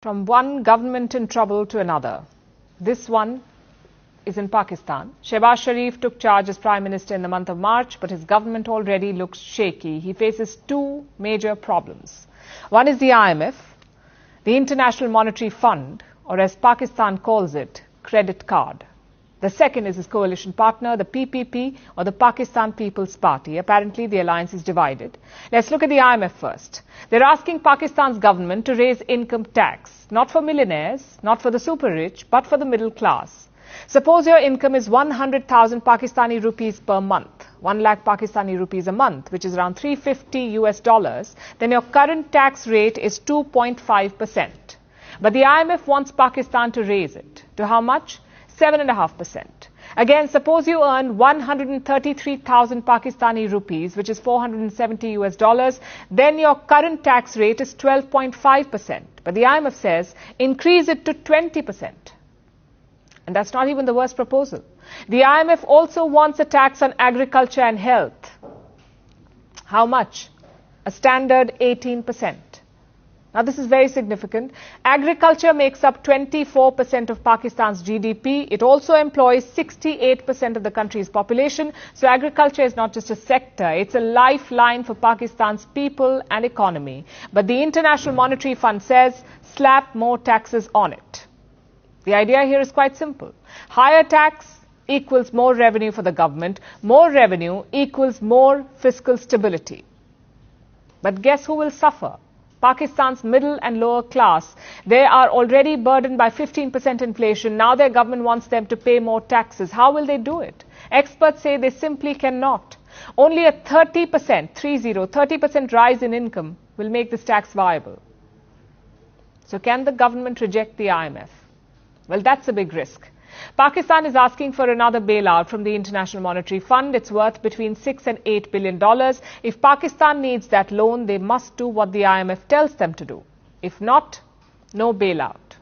From one government in trouble to another. This one is in Pakistan. Shehbaz Sharif took charge as Prime Minister in the month of March, but his government already looks shaky. He faces two major problems. One is the IMF, the International Monetary Fund, or as Pakistan calls it, credit card. The second is his coalition partner, the PPP, or the Pakistan People's Party. Apparently, the alliance is divided. Let's look at the IMF first. They're asking Pakistan's government to raise income tax, not for millionaires, not for the super rich, but for the middle class. Suppose your income is 100,000 Pakistani rupees per month, 1 lakh Pakistani rupees a month, which is around $350 US, then your current tax rate is 2.5%. But the IMF wants Pakistan to raise it. To how much? 7.5%. Again, suppose you earn 133,000 Pakistani rupees, which is $470 US, then your current tax rate is 12.5%. But the IMF says increase it to 20%. And that's not even the worst proposal. The IMF also wants a tax on agriculture and health. How much? A standard 18%. Now, this is very significant. Agriculture makes up 24% of Pakistan's GDP. It also employs 68% of the country's population. So, agriculture is not just a sector. It's a lifeline for Pakistan's people and economy. But the International Monetary Fund says slap more taxes on it. The idea here is quite simple. Higher tax equals more revenue for the government. More revenue equals more fiscal stability. But guess who will suffer? Pakistan's middle and lower class. They are already burdened by 15% inflation. Now their government wants them to pay more taxes. How will they do it? Experts say they simply cannot. Only a 30% rise in income will make this tax viable. So can the government reject the IMF? Well, that's a big risk. Pakistan is asking for another bailout from the International Monetary Fund. It's worth between $6 and $8 billion. If Pakistan needs that loan, they must do what the IMF tells them to do. If not, no bailout.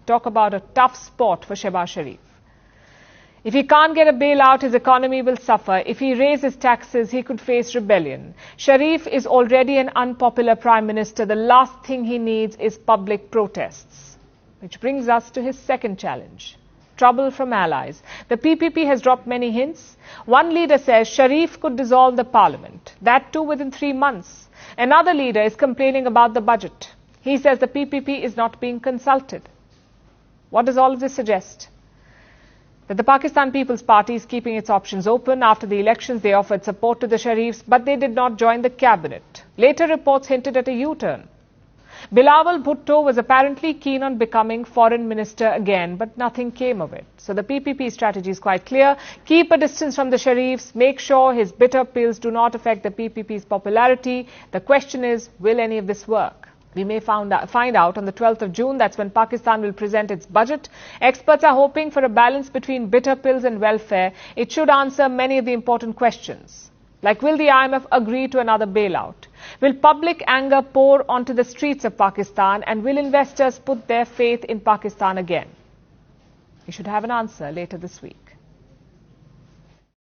Talk about a tough spot for Shehbaz Sharif. If he can't get a bailout, his economy will suffer. If he raises taxes, he could face rebellion. Sharif is already an unpopular Prime Minister. The last thing he needs is public protests. Which brings us to his second challenge. Trouble from allies. The PPP has dropped many hints. One leader says Sharif could dissolve the parliament. That too within 3 months. Another leader is complaining about the budget. He says the PPP is not being consulted. What does all of this suggest? That the Pakistan People's Party is keeping its options open. After the elections, they offered support to the Sharifs, but they did not join the cabinet. Later reports hinted at a U-turn. Bilawal Bhutto was apparently keen on becoming foreign minister again, but nothing came of it. So the PPP strategy is quite clear. Keep a distance from the Sharifs. Make sure his bitter pills do not affect the PPP's popularity. The question is, will any of this work? We may find out on the 12th of June. That's when Pakistan will present its budget. Experts are hoping for a balance between bitter pills and welfare. It should answer many of the important questions. Like, will the IMF agree to another bailout? Will public anger pour onto the streets of Pakistan? And will investors put their faith in Pakistan again? We should have an answer later this week.